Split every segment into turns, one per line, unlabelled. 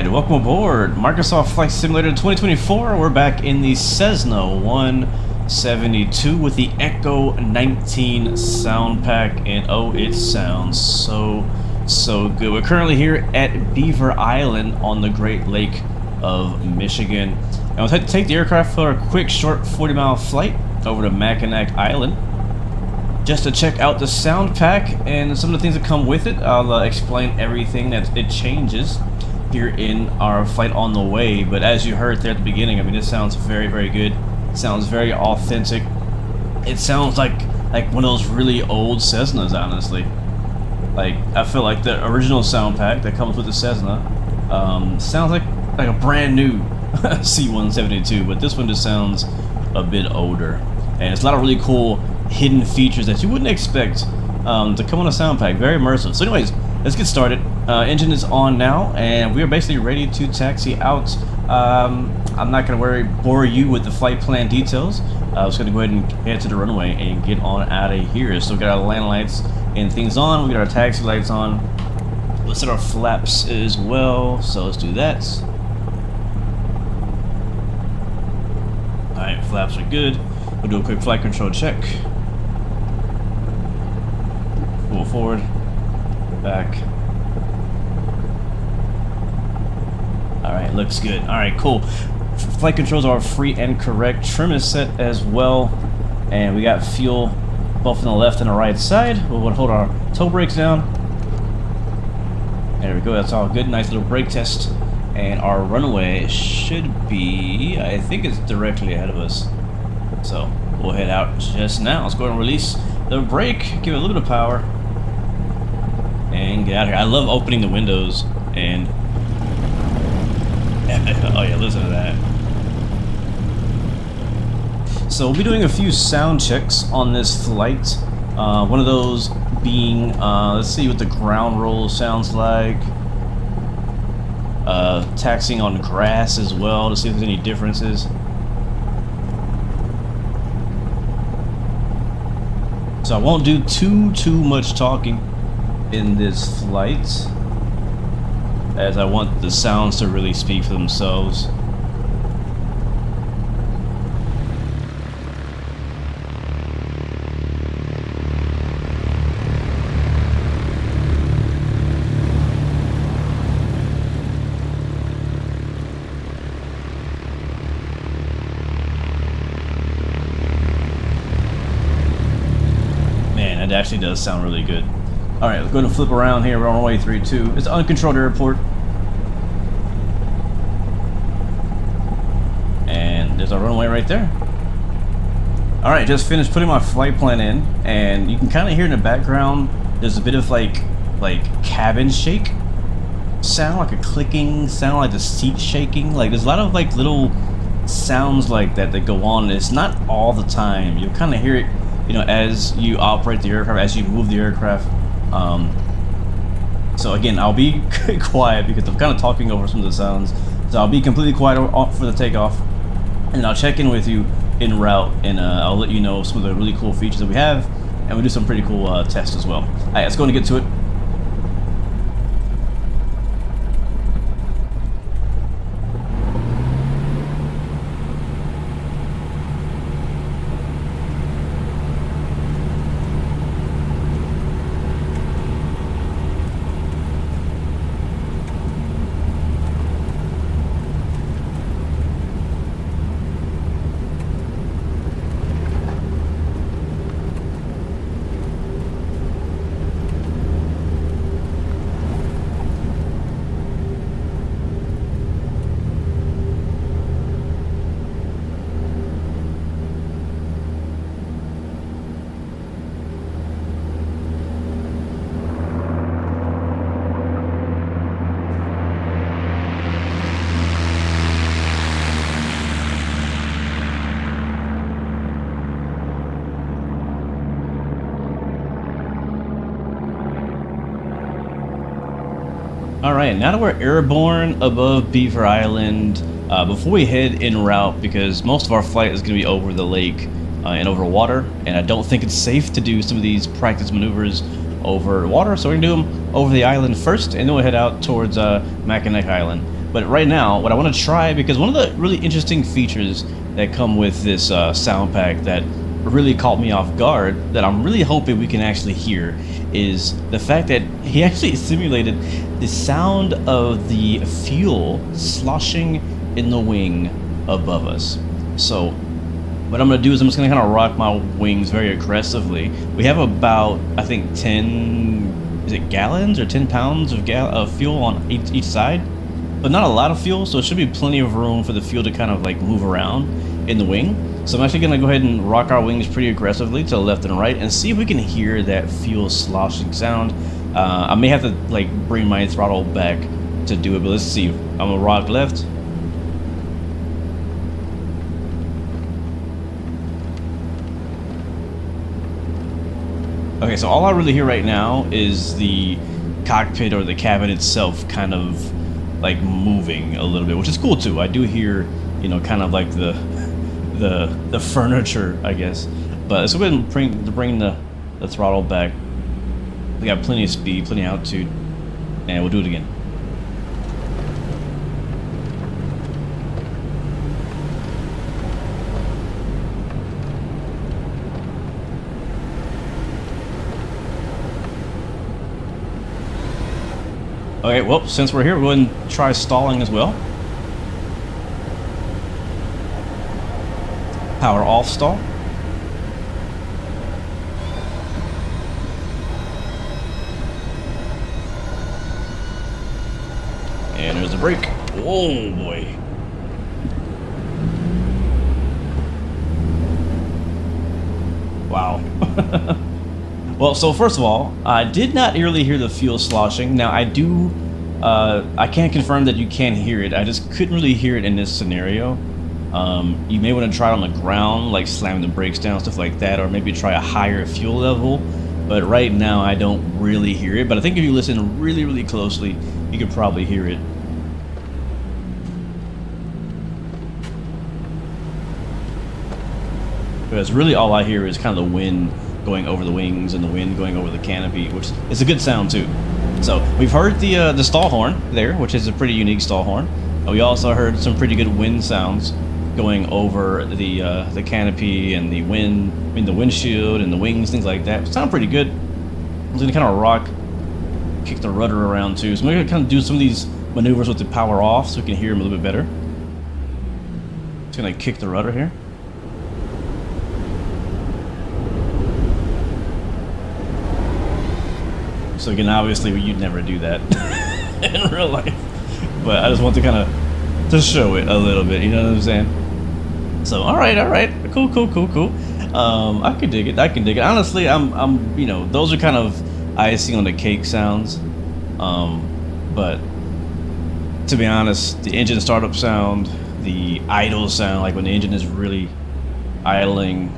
Alright, welcome aboard Microsoft Flight Simulator 2024. We're back in the Cessna 172 with the Echo 19 Soundpack, and oh, it sounds so good. We're currently here at Beaver Island on the Great Lake of Michigan. And we'll take the aircraft for a quick, short 40-mile flight over to Mackinac Island just to check out the Soundpack and some of the things that come with it. I'll explain everything that it changes here in our flight on the way. But as you heard there at the beginning, I mean, it sounds very good. It sounds very authentic. It sounds like one of those really old Cessnas, honestly. Like, I feel like the original Soundpack that comes with the Cessna sounds like a brand new C172, but this one just sounds a bit older. And it's a lot of really cool hidden features that you wouldn't expect to come on a Soundpack. Very immersive. So anyways, let's get started. Engine is on now, and we are basically ready to taxi out. I'm not going to bore you with the flight plan details. I was going to go ahead and head to the runway and get on out of here. So we got our land lights and things on. We got our taxi lights on. Let's set our flaps as well. So let's do that. Alright, flaps are good. We'll do a quick flight control check. Pull forward, back. Alright, looks good. Alright, cool. Flight controls are free and correct. Trim is set as well. And we got fuel both on the left and the right side. We'll hold our toe brakes down. There we go, that's all good. Nice little brake test. And our runway should be, I think it's directly ahead of us. So we'll head out just now. Let's go ahead and release the brake, give it a little bit of power, and get out of here. I love opening the windows and oh yeah, listen to that. So we'll be doing a few sound checks on this flight. One of those being, let's see what the ground roll sounds like. Taxiing on grass as well to see if there's any differences. So I won't do too much talking in this flight, as I want the sounds to really speak for themselves. Man, it actually does sound really good. Alright, let's go ahead and flip around here. We're on our way 3-2. It's an uncontrolled airport. And there's our runway right there. Alright, just finished putting my flight plan in, and you can kind of hear in the background there's a bit of like cabin shake sound, like a clicking sound, like the seat shaking. Like there's a lot of like little sounds like that go on. It's not all the time. You kind of hear it, you know, as you operate the aircraft, as you move the aircraft. So again, I'll be quiet because I'm kind of talking over some of the sounds. So I'll be completely quiet for the takeoff, and I'll check in with you en route, and I'll let you know some of the really cool features that we have, and we'll do some pretty cool tests as well. Alright, let's go and get to it. Alright, now that we're airborne above Beaver Island, before we head en route, because most of our flight is going to be over the lake and over water, and I don't think it's safe to do some of these practice maneuvers over water, so we're going to do them over the island first, and then we'll head out towards Mackinac Island. But right now, what I want to try, because one of the really interesting features that come with this sound pack that really caught me off guard, that I'm really hoping we can actually hear, is the fact that he actually simulated the sound of the fuel sloshing in the wing above us. So what I'm going to do is I'm just going to kind of rock my wings very aggressively. We have about, I think, 10, is it gallons or 10 pounds of fuel on each side? But not a lot of fuel, so it should be plenty of room for the fuel to kind of like move around in the wing. So I'm actually going to go ahead and rock our wings pretty aggressively to the left and right and see if we can hear that fuel sloshing sound. I may have to like bring my throttle back to do it, but let's see. I'm going to rock left. Okay, so all I really hear right now is the cockpit or the cabin itself kind of like moving a little bit, which is cool too. I do hear, you know, kind of like the furniture, I guess. But let's go ahead and bring the throttle back. We got plenty of speed, plenty of altitude, and we'll do it again. Okay, well, since we're here, we'll go ahead and try stalling as well. Power off stall. And there's the brake. Oh boy. Wow. Well, so first of all, I did not really hear the fuel sloshing. Now I do, I can't confirm that you can hear it. I just couldn't really hear it in this scenario. You may want to try it on the ground, like slam the brakes down, stuff like that, or maybe try a higher fuel level. But right now I don't really hear it. But I think if you listen really, really closely, you could probably hear it. Because really all I hear is kind of the wind going over the wings and the wind going over the canopy, which is a good sound too. So we've heard the stall horn there, which is a pretty unique stall horn. We also heard some pretty good wind sounds going over the canopy and the wind, I mean the windshield and the wings, things like that. Sound pretty good. I'm gonna kind of rock, kick the rudder around too. So I'm gonna kind of do some of these maneuvers with the power off so we can hear them a little bit better. Just gonna kick the rudder here. So again, obviously you'd never do that in real life, but I just want to kind of to show it a little bit, you know what I'm saying? So all right, cool. I can dig it. Honestly, I'm you know, those are kind of icing on the cake sounds. But to be honest, the engine startup sound, the idle sound, like when the engine is really idling,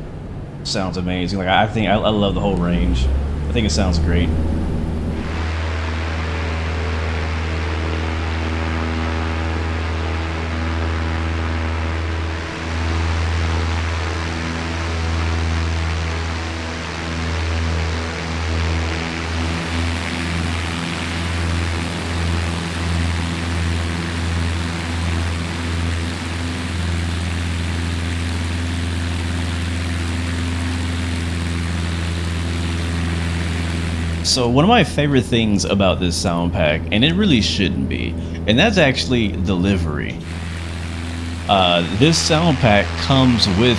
sounds amazing. Like I love the whole range. I think it sounds great. So one of my favorite things about this sound pack, and it really shouldn't be, and that's actually the livery. This sound pack comes with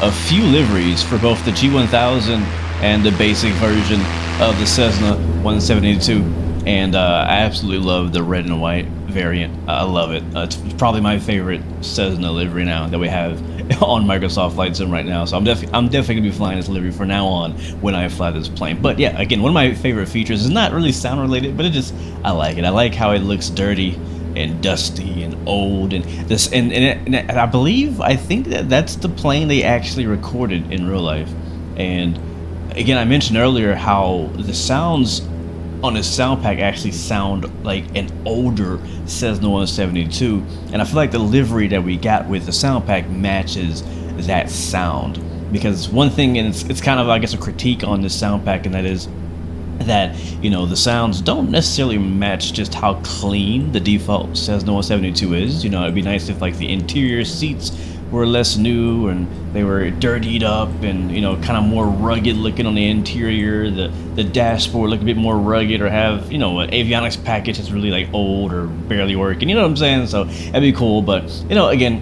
a few liveries for both the G1000 and the basic version of the Cessna 172, and I absolutely love the red and white variant. I love it. It's probably my favorite Cessna livery now that we have on Microsoft Flight Sim right now. So I'm definitely gonna be flying this livery from now on when I fly this plane. But yeah, again, one of my favorite features is not really sound related, but I like it. I like how it looks dirty and dusty and old, and this and I think that's the plane they actually recorded in real life. And again, I mentioned earlier how the sounds on this sound pack actually sound like an older Cessna 172, and I feel like the livery that we got with the sound pack matches that sound. Because one thing, and it's kind of, I guess, a critique on this sound pack, and that is that, you know, the sounds don't necessarily match just how clean the default Cessna 172 is. You know, it'd be nice if like the interior seats were less new and they were dirtied up and, you know, kind of more rugged looking on the interior. The dashboard look a bit more rugged, or have, you know, an avionics package that's really like old or barely working. You know what I'm saying? So that'd be cool. But, you know, again,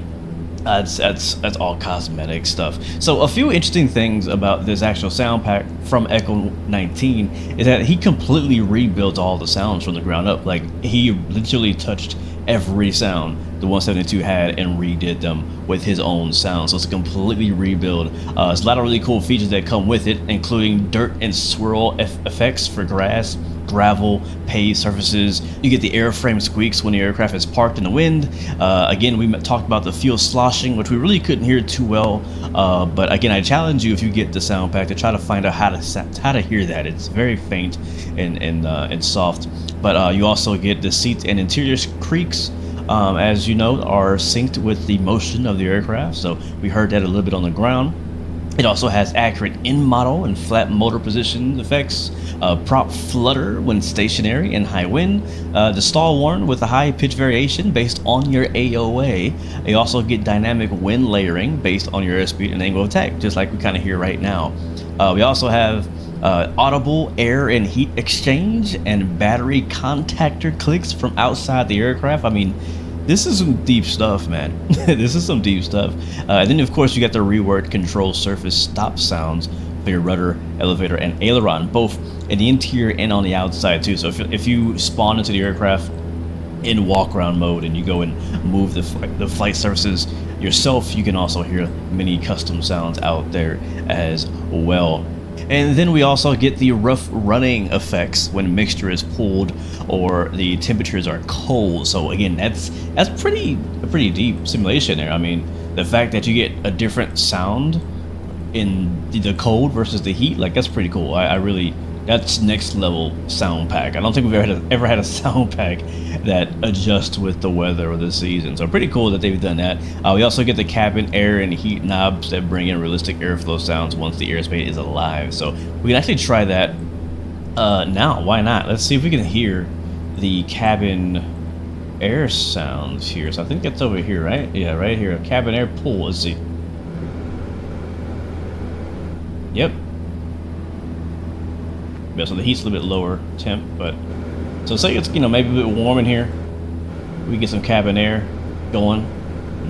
that's all cosmetic stuff. So a few interesting things about this actual sound pack from Echo 19 is that he completely rebuilt all the sounds from the ground up. Like, he literally touched every sound the 172 had and redid them with his own sound. So it's a completely rebuild. There's a lot of really cool features that come with it, including dirt and swirl effects for grass, gravel, paved surfaces. You get the airframe squeaks when the aircraft is parked in the wind. Again, we talked about the fuel sloshing, which we really couldn't hear too well. But again, I challenge you, if you get the sound pack, to try to find out how to hear that. It's very faint and soft. But you also get the seats and interior creaks. As you know, are synced with the motion of the aircraft, so we heard that a little bit on the ground. It also has accurate in-model and flat motor position effects, prop flutter when stationary and high wind, the stall warn with a high pitch variation based on your AOA. You also get dynamic wind layering based on your airspeed and angle of attack, just like we kind of hear right now. We also have audible air and heat exchange and battery contactor clicks from outside the aircraft. I mean, this is some deep stuff, man. This is some deep stuff. And then, of course, you got the reworked control surface stop sounds for your rudder, elevator, and aileron, both in the interior and on the outside, too. So if you spawn into the aircraft in walk-around mode and you go and move the flight surfaces yourself, you can also hear many custom sounds out there as well. And then we also get the rough running effects when mixture is pulled or the temperatures are cold. So again, that's a pretty deep simulation there. I mean, the fact that you get a different sound in the cold versus the heat, like, that's pretty cool. I really, that's next level sound pack. I don't think we've ever had a sound pack that adjusts with the weather or the season. So pretty cool that they've done that. We also get the cabin air and heat knobs that bring in realistic airflow sounds once the airspace is alive. So we can actually try that now. Why not? Let's see if we can hear the cabin air sounds here. So I think that's over here, right? Yeah, right here. Cabin air pull. Let's see. Yep. Yeah, so the heat's a little bit lower temp, but so say it's, you know, maybe a bit warm in here. We get some cabin air going.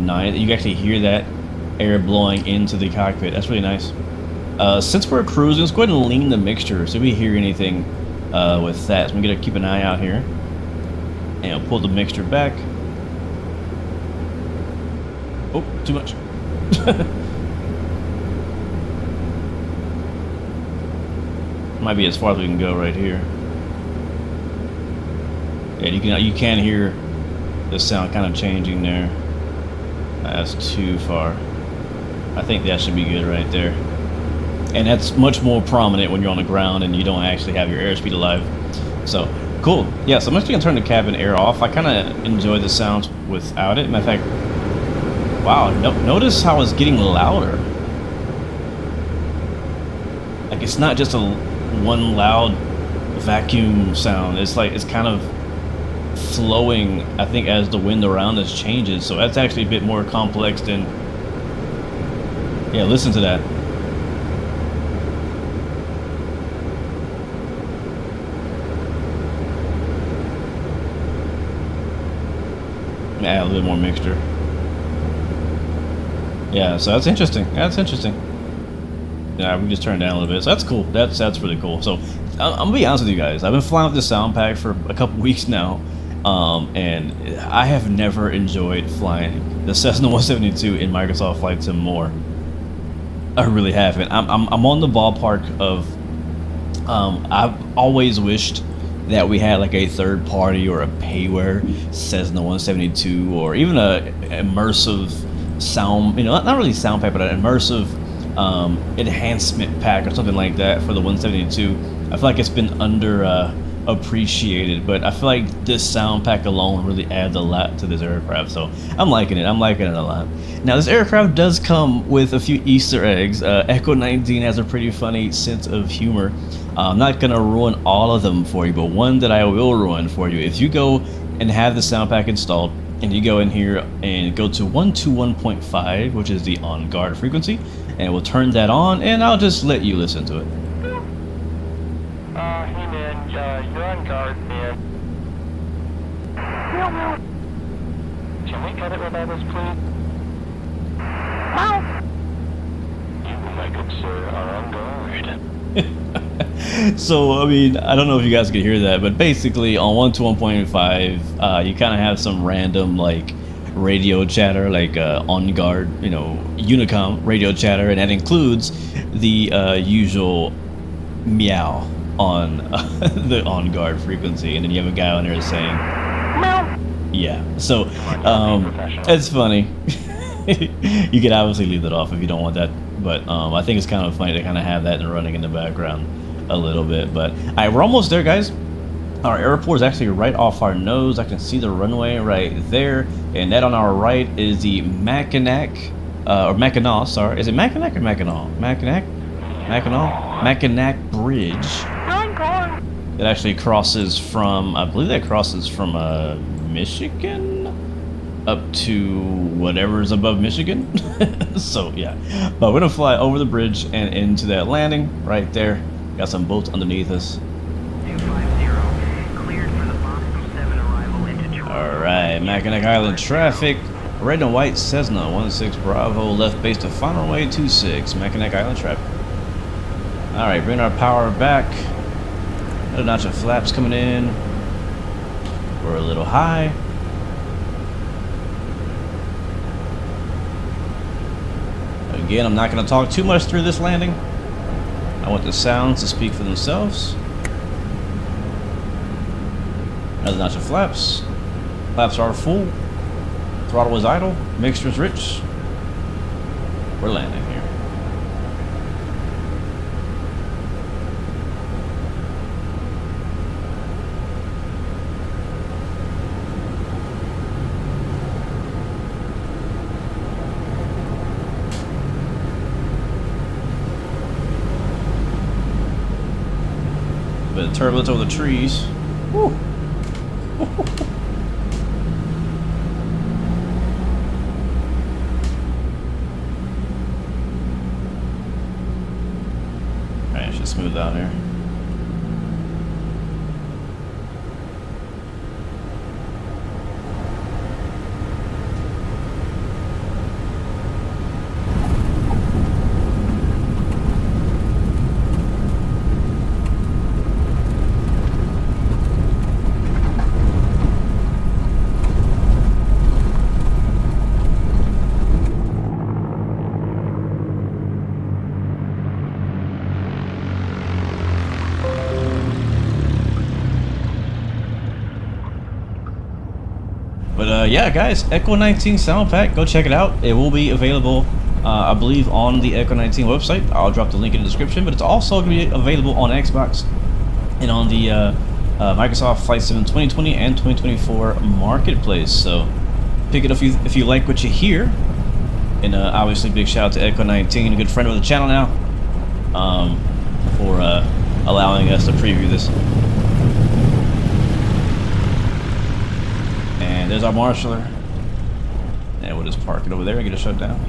Nice. You can actually hear that air blowing into the cockpit. That's really nice. Since we're cruising, let's go ahead and lean the mixture so we hear anything with that. So I'm gonna keep an eye out here and I'll pull the mixture back. Oh, too much. Might be as far as we can go right here. Yeah, you can hear the sound kind of changing there. That's too far. I think that should be good right there. And that's much more prominent when you're on the ground and you don't actually have your airspeed alive. So cool. Yeah, so I'm actually gonna turn the cabin air off. I kind of enjoy the sounds without it. Matter of fact, wow, notice how it's getting louder. Like, it's not just one loud vacuum sound. It's like, it's kind of flowing, I think, as the wind around us changes. So that's actually a bit more complex than, yeah, listen to that. Add a little more mixture. Yeah, so that's interesting. That's interesting. Yeah, we can just turn it down a little bit. So that's cool. That's really cool. So I'm gonna be honest with you guys. I've been flying with this sound pack for a couple weeks now, and I have never enjoyed flying the Cessna 172 in Microsoft Flight Sim more. I really haven't. I'm on the ballpark of. I've always wished that we had like a third party or a payware Cessna 172, or even a immersive sound, not really sound pack, but an immersive enhancement pack or something like that for the 172. I feel like it's been appreciated. But I feel like this sound pack alone really adds a lot to this aircraft, so I'm liking it. I'm liking it a lot. Now this aircraft does come with a few Easter eggs. Echo 19 has a pretty funny sense of humor. I'm not gonna ruin all of them for you, but one that I will ruin for you. If you go and have the sound pack installed, and you go in here and go to 121.5, which is the on guard frequency, and we'll turn that on, and I'll just let you listen to it.
Hey man, you're on guard, man. Can we cut it without us, please? You, my good sir, are on guard.
So, I mean, I don't know if you guys could hear that, but basically on 121.5, you kind of have some random, like, radio chatter, like on guard, you know, Unicom radio chatter, and that includes the usual meow on the on guard frequency, and then you have a guy on there saying meow. Yeah, so it's funny. You can obviously leave that off if you don't want that, but I think it's kind of funny to kind of have that running in the background a little bit. But all right, we're almost there, guys. Our airport is actually right off our nose. I can see the runway right there, and that on our right is the Mackinac, or Mackinac, sorry. Is it Mackinac or Mackinac? Mackinac? Mackinac? Mackinac Bridge. It actually crosses from, I believe that crosses from Michigan up to whatever's above Michigan. So yeah, but we're gonna fly over the bridge and into that landing right there. Got some boats underneath us. Alright, Mackinac Island traffic. Red and white Cessna 16 Bravo, left base to final runway 26, Mackinac Island traffic. Alright, bring our power back. Another notch of flaps coming in. We're a little high. Again, I'm not going to talk too much through this landing. I want the sounds to speak for themselves. Another notch of flaps. Flaps are full. Throttle is idle. Mixture is rich. We're landing here. Bit of turbulence over the trees. Woo. Alright, it should smooth out here. But yeah, guys, Echo 19 sound pack, go check it out. It will be available, I believe, on the Echo 19 website. I'll drop the link in the description, but it's also going to be available on Xbox and on the Microsoft Flight Sim 2020 and 2024 marketplace. So pick it up if you like what you hear. And obviously, big shout out to Echo 19, a good friend of the channel now, for allowing us to preview this. And there's our marshaller. And we'll just park it over there and get it shut down.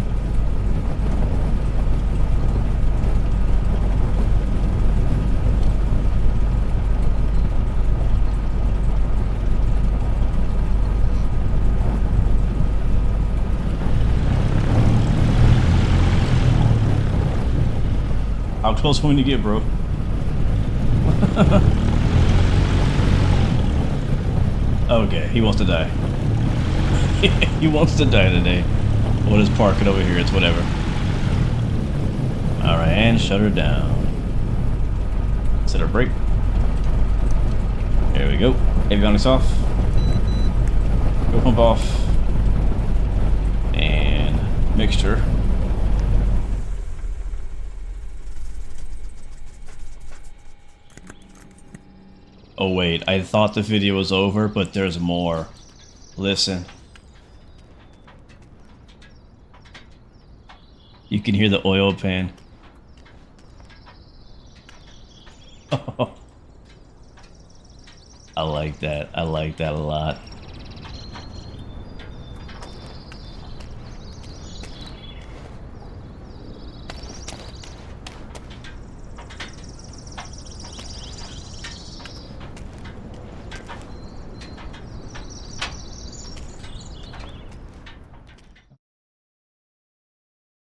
How close when you get, bro? Okay, he wants to die. He wants to die today. We'll just park it over here, it's whatever. Alright, and shut her down. Set her brake. There we go. Avionics off. Go pump off. And mixture. Oh wait, I thought the video was over, but there's more. Listen. You can hear the oil pan. I like that. I like that a lot.